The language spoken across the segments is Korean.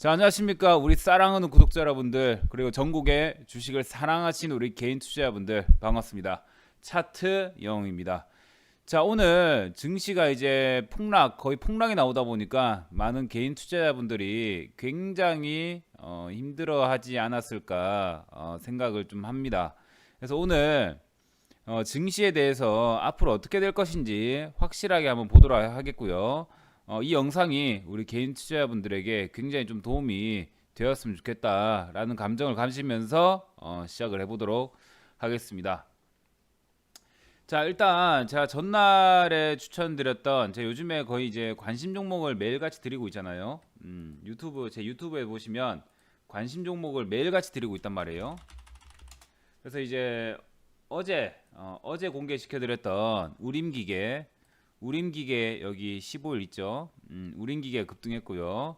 자, 안녕하십니까. 우리 사랑하는 구독자 여러분들, 그리고 전국의 주식을 사랑하시는 우리 개인 투자자분들, 반갑습니다. 차트 영웅입니다. 자, 오늘 증시가 이제 거의 폭락이 나오다 보니까 많은 개인 투자자분들이 굉장히 힘들어하지 않았을까 생각을 좀 합니다. 그래서 오늘 증시에 대해서 앞으로 어떻게 될 것인지 확실하게 한번 보도록 하겠고요. 이 영상이 우리 개인 투자자분들에게 굉장히 좀 도움이 되었으면 좋겠다라는 감정을 가지면서 시작을 해보도록 하겠습니다. 자, 일단 제가 전날에 추천드렸던 제 요즘에 거의 이제 관심 종목을 매일같이 드리고 있잖아요. 제 유튜브에 보시면 관심 종목을 매일같이 드리고 있단 말이에요. 그래서 이제 어제 공개시켜드렸던 우림기계 여기 15일 있죠. 우림기계 급등했고요.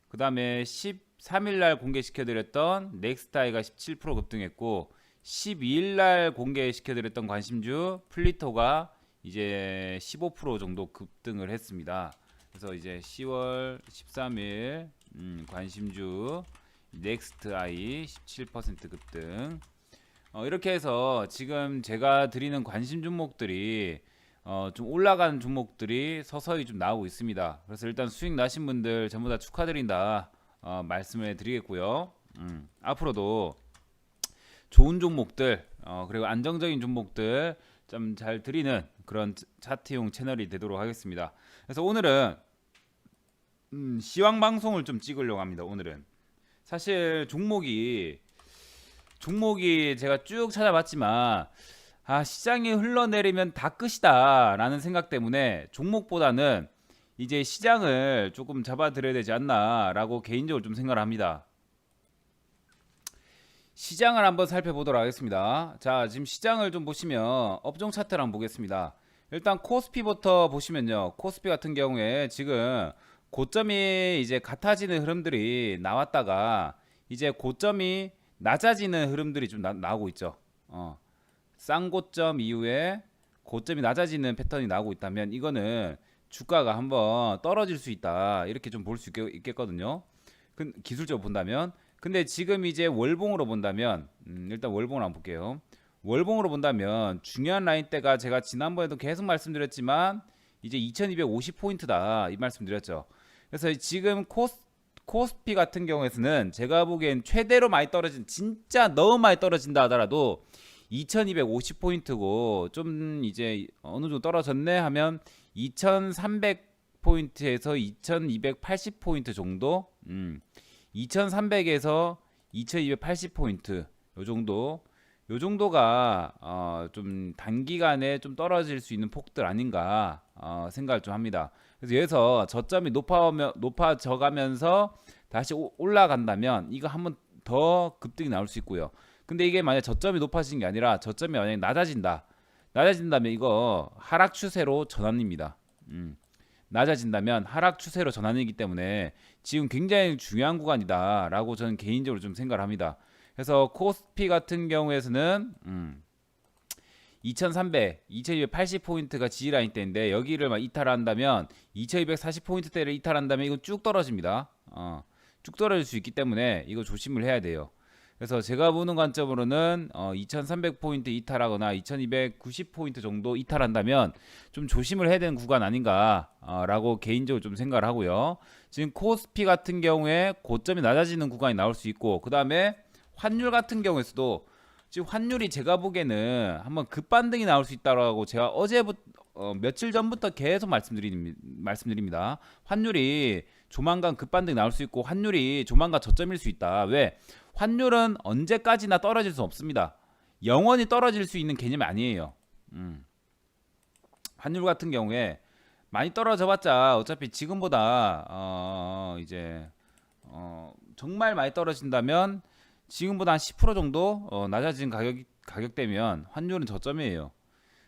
그 다음에 13일날 공개시켜드렸던 넥스타이가 17% 급등했고, 12일날 공개시켜드렸던 관심주 플리토가 이제 15% 정도 급등을 했습니다. 그래서 이제 10월 13일 관심주 넥스트아이 17% 급등. 이렇게 해서 지금 제가 드리는 관심 종목들이 좀 올라가는 종목들이 서서히 좀 나오고 있습니다. 그래서 일단 수익 나신 분들 전부 다 축하드린다 말씀을 드리겠고요. 앞으로도 좋은 종목들 그리고 안정적인 종목들 좀 잘 드리는 그런 차트용 채널이 되도록 하겠습니다. 그래서 오늘은 시황 방송을 좀 찍으려고 합니다. 오늘은 사실 종목이 제가 쭉 찾아봤지만 시장이 흘러내리면 다 끝이다 라는 생각 때문에 종목보다는 이제 시장을 조금 잡아드려야 되지 않나 라고 개인적으로 좀 생각을 합니다. 시장을 한번 살펴보도록 하겠습니다. 자, 지금 시장을 좀 보시면 업종 차트를 한번 보겠습니다. 일단 코스피부터 보시면요, 코스피 같은 경우에 지금 고점이 이제 같아지는 흐름들이 나왔다가 이제 고점이 낮아지는 흐름들이 좀 나오고 있죠. 쌍고점 이후에 고점이 낮아지는 패턴이 나오고 있다면 이거는 주가가 한번 떨어질 수 있다, 이렇게 좀 볼 수 있겠거든요. 기술적으로 본다면. 근데 지금 이제 월봉으로 본다면 일단 월봉을 한번 볼게요. 월봉으로 본다면 중요한 라인대가 제가 지난번에도 계속 말씀드렸지만 이제 2250포인트다 이 말씀드렸죠. 그래서 지금 코스피 같은 경우에는 제가 보기엔 최대로 많이 떨어진, 진짜 너무 많이 떨어진다 하더라도 2250포인트고, 좀 이제 어느 정도 떨어졌네 하면 2300포인트에서 2280포인트 정도, 2300에서 2280포인트 요 정도가 좀 단기간에 좀 떨어질 수 있는 폭들 아닌가 생각을 좀 합니다. 그래서 여기서 저점이 높아져 가면서 다시 올라간다면 이거 한번 더 급등이 나올 수 있고요. 근데 이게 만약 저점이 높아지는 게 아니라 저점이 만약에 낮아진다면 이거 하락 추세로 전환입니다. 낮아진다면 하락 추세로 전환이기 때문에 지금 굉장히 중요한 구간이다 라고 저는 개인적으로 좀 생각을 합니다. 그래서 코스피 같은 경우에는 2300, 2280포인트가 지지라인 대인데 여기를 막 이탈한다면 2240포인트대를 이탈한다면 이거 쭉 떨어집니다. 쭉 떨어질 수 있기 때문에 이거 조심을 해야 돼요. 그래서 제가 보는 관점으로는 2300포인트 이탈하거나 2290포인트 정도 이탈한다면 좀 조심을 해야 되는 구간 아닌가 라고 개인적으로 좀 생각을 하고요. 지금 코스피 같은 경우에 고점이 낮아지는 구간이 나올 수 있고, 그 다음에 환율 같은 경우에서도 지금 환율이 제가 보기에는 한번 급반등이 나올 수 있다고 제가 며칠 전부터 계속 말씀드립니다. 환율이 조만간 급반등이 나올 수 있고 환율이 조만간 저점일 수 있다. 왜? 환율은 언제까지나 떨어질 수 없습니다. 영원히 떨어질 수 있는 개념이 아니에요. 환율 같은 경우에 많이 떨어져봤자 어차피 지금보다 정말 많이 떨어진다면 지금보다 한 10% 정도 낮아진 가격대면 환율은 저점이에요.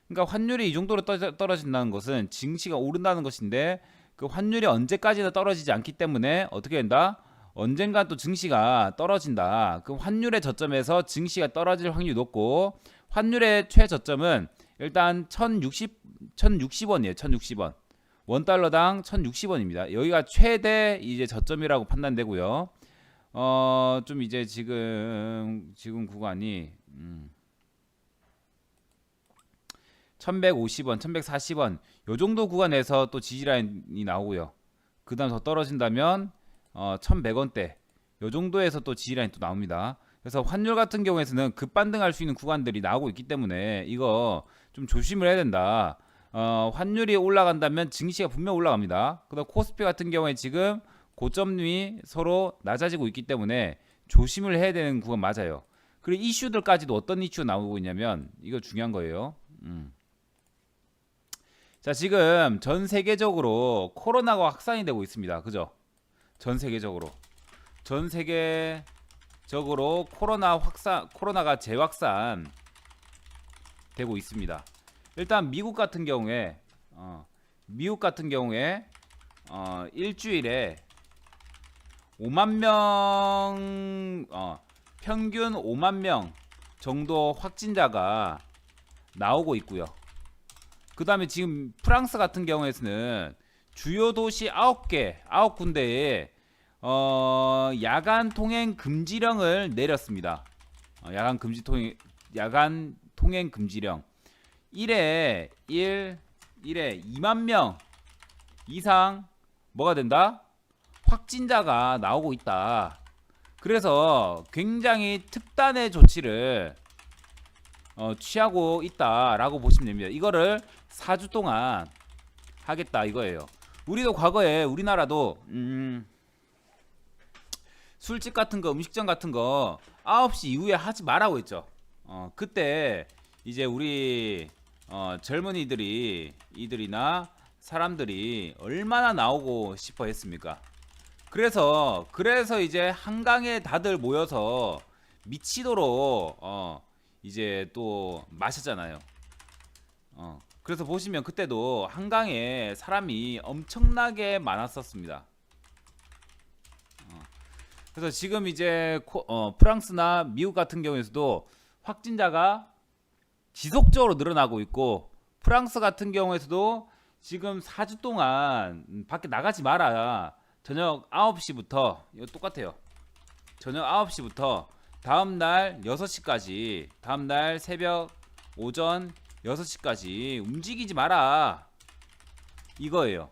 그러니까 환율이 이 정도로 떨어진다는 것은 증시가 오른다는 것인데, 그 환율이 언제까지나 떨어지지 않기 때문에 어떻게 된다? 언젠가 또 증시가 떨어진다. 그 환율의 저점에서 증시가 떨어질 확률이 높고, 환율의 최저점은 일단 1060원이에요. 1060원. 원달러당 1060원입니다. 여기가 최대 이제 저점이라고 판단되고요. 좀 이제 지금 구간이 1150원, 1140원 요 정도 구간에서 또 지지라인이 나오고요. 그다음 더 떨어진다면 1100원대 요 정도에서 또 지지라인이 또 나옵니다. 그래서 환율 같은 경우에는 급반등할 수 있는 구간들이 나오고 있기 때문에 이거 좀 조심을 해야 된다. 환율이 올라간다면 증시가 분명 올라갑니다. 그다음 코스피 같은 경우에 지금 고점이 서로 낮아지고 있기 때문에 조심을 해야 되는 구간 맞아요. 그리고 이슈들까지도 어떤 이슈가 나오고 있냐면 이거 중요한 거예요. 자, 지금 전 세계적으로 코로나가 확산이 되고 있습니다. 그죠? 전 세계적으로 코로나가 재확산 되고 있습니다. 일단 미국 같은 경우에 일주일에 5만 명 평균 5만 명 정도 확진자가 나오고 있고요. 그 다음에 지금 프랑스 같은 경우에는 주요 도시 9군데에 야간 통행 금지령을 내렸습니다. 야간 통행 금지령. 1에 2만 명 이상 뭐가 된다? 확진자가 나오고 있다. 그래서 굉장히 특단의 조치를 취하고 있다라고 보시면 됩니다. 이거를 4주 동안 하겠다 이거예요. 우리도 과거에 우리나라도 술집 같은 거, 음식점 같은 거 9시 이후에 하지 말라고 했죠. 그때 이제 우리 젊은이들이나 사람들이 얼마나 나오고 싶어 했습니까? 그래서 이제 한강에 다들 모여서 미치도록 이제 또 마셨잖아요. 그래서 보시면 그때도 한강에 사람이 엄청나게 많았었습니다. 그래서 지금 이제 프랑스나 미국 같은 경우에서도 확진자가 지속적으로 늘어나고 있고, 프랑스 같은 경우에서도 지금 4주 동안 밖에 나가지 마라. 저녁 9시부터 이거 똑같아요. 저녁 9시부터 다음날 6시까지, 다음날 새벽 오전 6시까지 움직이지 마라 이거예요.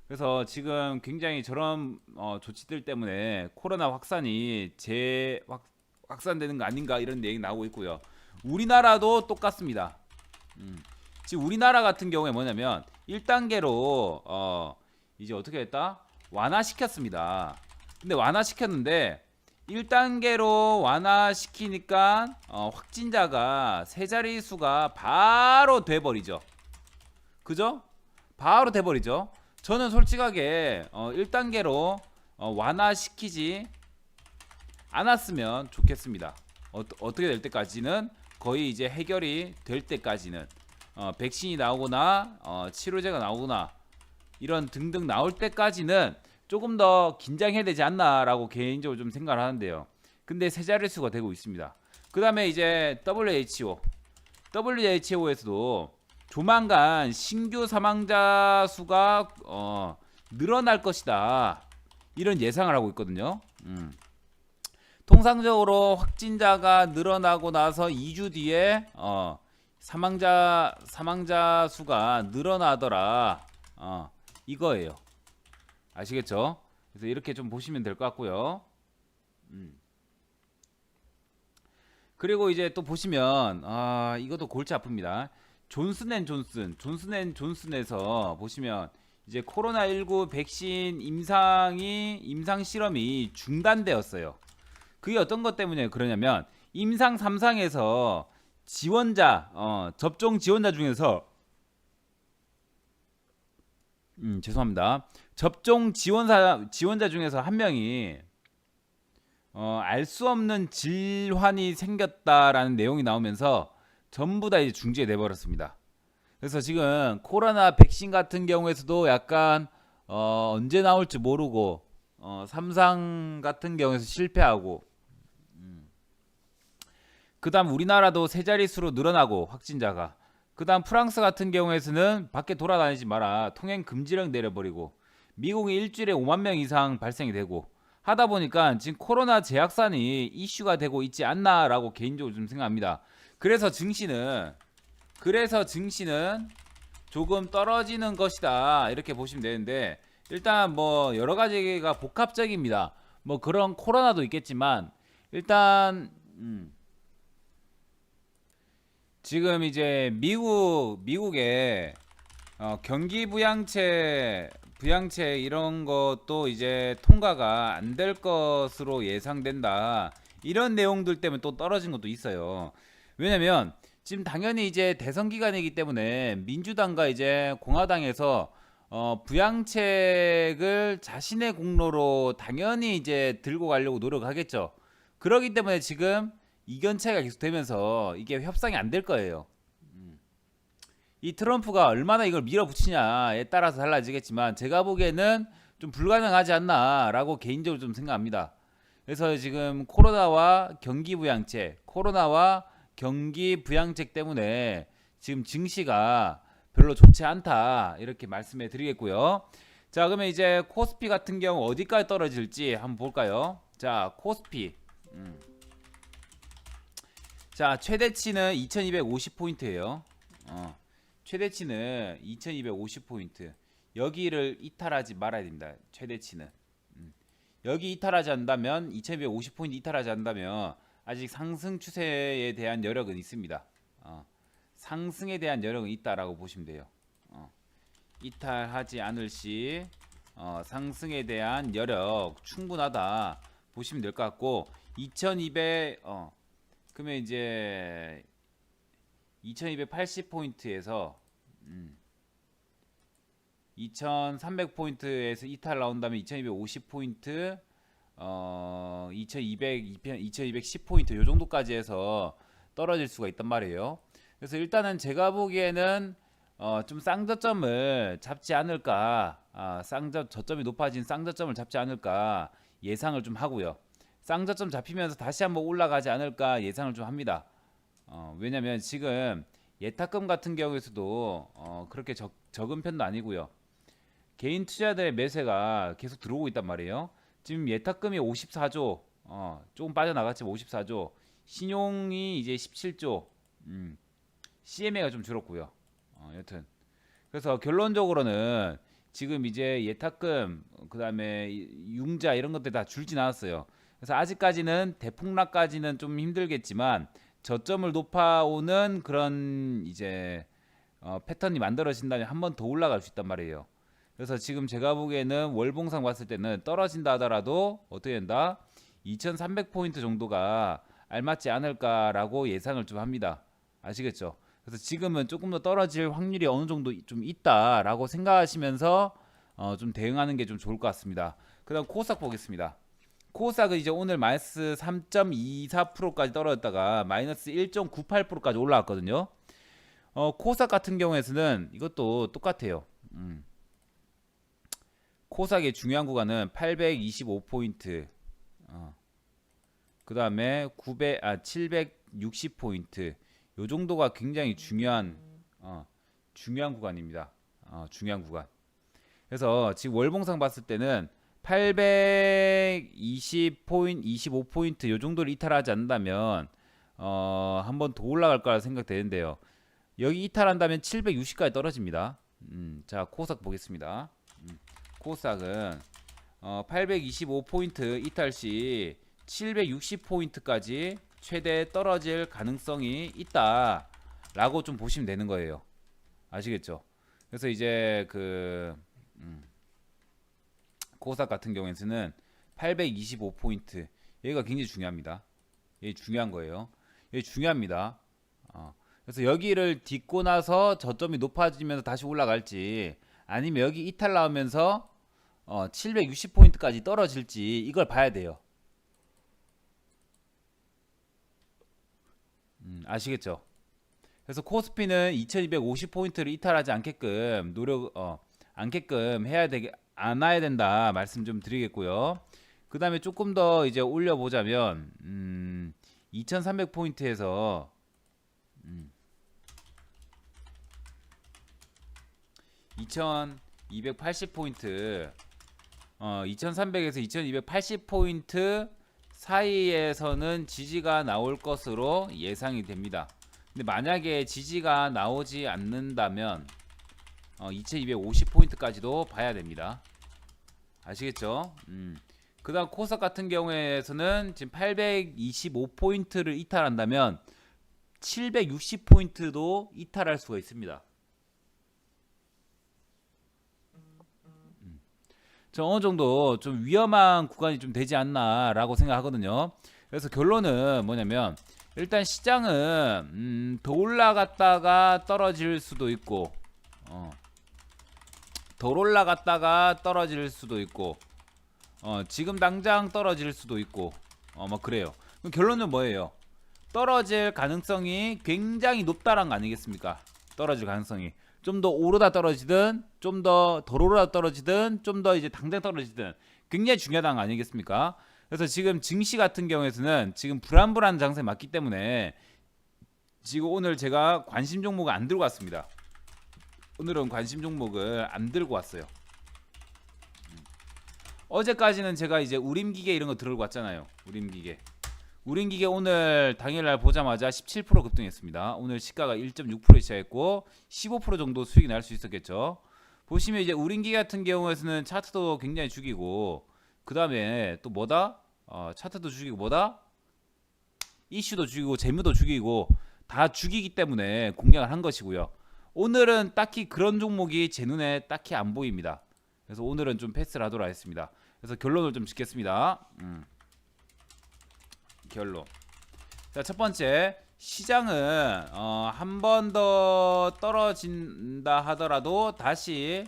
그래서 지금 굉장히 저런 조치들 때문에 코로나 확산이 확산되는 거 아닌가 이런 얘기 나오고 있고요. 우리나라도 똑같습니다. 지금 우리나라 같은 경우에 뭐냐면 1단계로 이제 어떻게 했다? 완화시켰습니다. 근데 완화시켰는데 1단계로 완화시키니까 확진자가 세 자릿수가 바로 돼버리죠. 그죠? 바로 돼버리죠. 저는 솔직하게 1단계로 완화시키지 않았으면 좋겠습니다. 어떻게 될 때까지는, 거의 이제 해결이 될 때까지는, 백신이 나오거나 치료제가 나오거나 이런 등등 나올 때까지는 조금 더 긴장해야 되지 않나라고 개인적으로 좀 생각을 하는데요. 근데 세 자릿수가 되고 있습니다. 그 다음에 이제 WHO에서도 조만간 신규 사망자 수가 늘어날 것이다 이런 예상을 하고 있거든요. 통상적으로 확진자가 늘어나고 나서 2주 뒤에 사망자 수가 늘어나더라 이거예요. 아시겠죠? 그래서 이렇게 좀 보시면 될 것 같고요. 그리고 이제 또 보시면 이것도 골치 아픕니다. 존슨앤존슨에서 보시면 이제 코로나19 백신 임상 실험이 중단되었어요. 그게 어떤 것 때문에 그러냐면, 임상 3상에서 접종 지원자 중에서 죄송합니다. 접종 지원자 중에서 한 명이 알 수 없는 질환이 생겼다라는 내용이 나오면서 전부 다 이제 중지돼 버렸습니다. 그래서 지금 코로나 백신 같은 경우에서도 약간 언제 나올지 모르고 3상 같은 경우에서 실패하고, 그 다음 우리나라도 세 자릿수로 늘어나고 확진자가, 그 다음 프랑스 같은 경우에서는 밖에 돌아다니지 마라 통행 금지령 내려버리고, 미국이 일주일에 5만 명 이상 발생이 되고, 하다 보니까 지금 코로나 제약산이 이슈가 되고 있지 않나라고 개인적으로 좀 생각합니다. 그래서 증시는 조금 떨어지는 것이다 이렇게 보시면 되는데, 일단 뭐 여러 가지가 복합적입니다. 뭐 그런 코로나도 있겠지만 일단 지금 이제 미국의 경기 부양책 이런 것도 이제 통과가 안 될 것으로 예상된다. 이런 내용들 때문에 또 떨어진 것도 있어요. 왜냐면 지금 당연히 이제 대선 기간이기 때문에 민주당과 이제 공화당에서 부양책을 자신의 공로로 당연히 이제 들고 가려고 노력하겠죠. 그렇기 때문에 지금 이견 차이가 계속 되면서 이게 협상이 안 될 거예요. 이 트럼프가 얼마나 이걸 밀어붙이냐에 따라서 달라지겠지만 제가 보기에는 좀 불가능하지 않나라고 개인적으로 좀 생각합니다. 그래서 지금 코로나와 경기 부양책 때문에 지금 증시가 별로 좋지 않다 이렇게 말씀해 드리겠고요. 자, 그러면 이제 코스피 같은 경우 어디까지 떨어질지 한번 볼까요? 자, 코스피. 자, 최대치는 2250포인트예요. 최대치는 2250포인트. 여기를 이탈하지 말아야 됩니다. 최대치는. 여기 이탈하지 않는다면 2250포인트 이탈하지 않는다면 아직 상승 추세에 대한 여력은 있습니다. 상승에 대한 여력은 있다라고 보시면 돼요. 이탈하지 않을 시 상승에 대한 여력 충분하다 보시면 될 것 같고, 2200 그러면 이제 2280포인트에서 2300포인트에서 이탈 나온다면 2250포인트 2210포인트 요 정도까지 해서 떨어질 수가 있단 말이에요. 그래서 일단은 제가 보기에는 좀 쌍저점을 잡지 않을까, 저점이 높아진 쌍저점을 잡지 않을까 예상을 좀 하고요. 쌍저점 잡히면서 다시 한번 올라가지 않을까 예상을 좀 합니다. 왜냐면 지금 예탁금 같은 경우에서도 그렇게 적은 편도 아니고요. 개인 투자자들의 매수가 계속 들어오고 있단 말이에요. 지금 예탁금이 54조, 조금 빠져나갔지만 54조, 신용이 이제 17조, CMA가 좀 줄었고요. 여튼 그래서 결론적으로는 지금 이제 예탁금, 그 다음에 융자 이런 것들 다 줄진 않았어요. 그래서 아직까지는 대폭락까지는 좀 힘들겠지만 저점을 높아오는 그런 이제 패턴이 만들어진다면 한 번 더 올라갈 수 있단 말이에요. 그래서 지금 제가 보기에는 월봉상 봤을 때는 떨어진다 하더라도 어떻게 된다? 2300포인트 정도가 알맞지 않을까라고 예상을 좀 합니다. 아시겠죠? 그래서 지금은 조금 더 떨어질 확률이 어느 정도 좀 있다라고 생각하시면서 좀 대응하는 게 좀 좋을 것 같습니다. 그다음 코스닥 보겠습니다. 코스닥은 이제 오늘 마이너스 3.24%까지 떨어졌다가 마이너스 1.98%까지 올라왔거든요. 코스닥 같은 경우에는 이것도 똑같아요. 코스닥의 중요한 구간은 825포인트, 그 다음에 760포인트, 요 정도가 굉장히 중요한 구간입니다. 중요한 구간. 그래서 지금 월봉상 봤을 때는 820포인트, 25포인트 요 정도를 이탈하지 않는다면 한번 더 올라갈 거라 생각되는데요. 여기 이탈한다면 760까지 떨어집니다. 자, 코스닥 보겠습니다. 코스닥은 825포인트 이탈 시 760포인트까지 최대 떨어질 가능성이 있다라고 좀 보시면 되는 거예요. 아시겠죠? 그래서 이제 코스닥 같은 경우에는 825포인트 여기가 굉장히 중요합니다. 이게 중요한 거예요. 이게 중요합니다. 그래서 여기를 딛고 나서 저점이 높아지면서 다시 올라갈지, 아니면 여기 이탈 나오면서 760포인트까지 떨어질지 이걸 봐야 돼요. 아시겠죠? 그래서 코스피는 2250포인트를 이탈하지 않게끔 않게끔 안 와야 된다 말씀 좀 드리겠고요. 그 다음에 조금 더 이제 올려보자면 2300포인트에서 2280포인트 2300에서 2280포인트 사이에서는 지지가 나올 것으로 예상이 됩니다. 근데 만약에 지지가 나오지 않는다면 2250포인트까지도 봐야 됩니다. 아시겠죠? 그 다음 코스닥 같은 경우에서는 지금 825포인트를 이탈한다면 760포인트도 이탈할 수가 있습니다. 저 어느 정도 좀 위험한 구간이 좀 되지 않나 라고 생각하거든요. 그래서 결론은 뭐냐면 일단 시장은 더 올라갔다가 떨어질 수도 있고 더 올라갔다가 떨어질 수도 있고 지금 당장 떨어질 수도 있고 뭐 그래요. 그럼 결론은 뭐예요? 떨어질 가능성이 굉장히 높다란 거 아니겠습니까? 떨어질 가능성이 좀 더 오르다 떨어지든 좀 더 덜 오르다 떨어지든 좀 더 이제 당장 떨어지든 굉장히 중요하다는 거 아니겠습니까? 그래서 지금 증시 같은 경우에서는 지금 불안불안 장세에 맞기 때문에 지금 오늘 제가 관심 종목을 안 들고 왔습니다. 오늘은 관심 종목을 안 들고 왔어요. 어제까지는 제가 이제 우림기계 이런 거 들고 왔잖아요. 우림기계 오늘 당일날 보자마자 17% 급등했습니다. 오늘 시가가 1.6% 시작했고 15% 정도 수익이 날 수 있었겠죠. 보시면 이제 우림기계 같은 경우에서는 차트도 굉장히 죽이고 그 다음에 또 뭐다? 차트도 죽이고 뭐다? 이슈도 죽이고 재무도 죽이고 다 죽이기 때문에 공략을 한 것이고요. 오늘은 딱히 그런 종목이 제 눈에 딱히 안 보입니다. 그래서 오늘은 좀 패스를 하도록 하겠습니다. 그래서 결론을 좀 짓겠습니다. 결론. 자, 첫 번째 시장은 한 번 더 떨어진다 하더라도 다시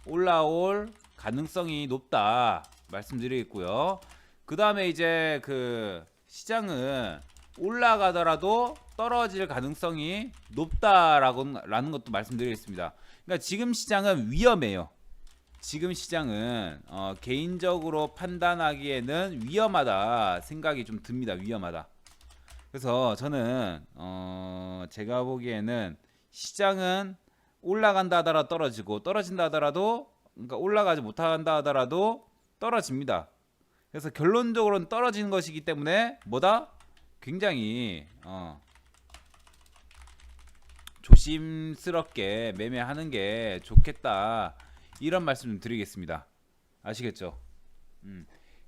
올라올 가능성이 높다 말씀드리겠고요. 그 다음에 이제 그 시장은 올라가더라도 떨어질 가능성이 높다라는 것도 말씀드리겠습니다. 그러니까 지금 시장은 위험해요. 지금 시장은 개인적으로 판단하기에는 위험하다 생각이 좀 듭니다. 위험하다. 그래서 저는 제가 보기에는 시장은 올라간다 하더라도 떨어지고 떨어진다 하더라도 그러니까 올라가지 못한다 하더라도 떨어집니다. 그래서 결론적으로는 떨어지는 것이기 때문에 뭐다? 굉장히 조심스럽게 매매하는 게 좋겠다. 이런 말씀 좀 드리겠습니다. 아시겠죠?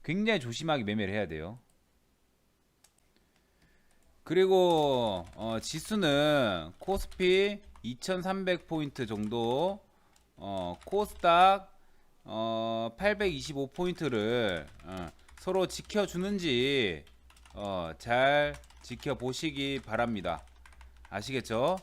굉장히 조심하게 매매를 해야 돼요. 그리고 지수는 코스피 2300포인트 정도, 코스닥 825포인트를 서로 지켜주는지 잘 지켜보시기 바랍니다. 아시겠죠?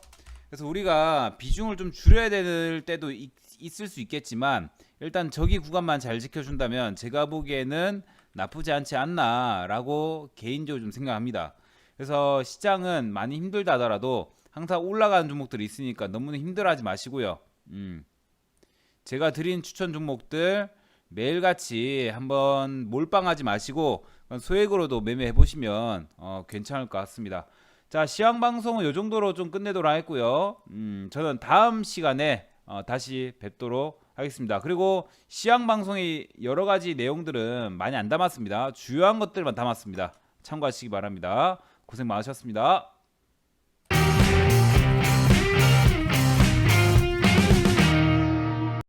그래서 우리가 비중을 좀 줄여야 될 때도 있을 수 있겠지만 일단 저기 구간만 잘 지켜준다면 제가 보기에는 나쁘지 않지 않나 라고 개인적으로 좀 생각합니다. 그래서 시장은 많이 힘들다 하더라도 항상 올라가는 종목들이 있으니까 너무 힘들어하지 마시고요. 제가 드린 추천 종목들 매일같이 한번 몰빵하지 마시고 소액으로도 매매해 보시면 괜찮을 것 같습니다. 자, 시황 방송은 이 정도로 좀 끝내도록 하겠고요. 저는 다음 시간에 다시 뵙도록 하겠습니다. 그리고 시황 방송의 여러 가지 내용들은 많이 안 담았습니다. 주요한 것들만 담았습니다. 참고하시기 바랍니다. 고생 많으셨습니다.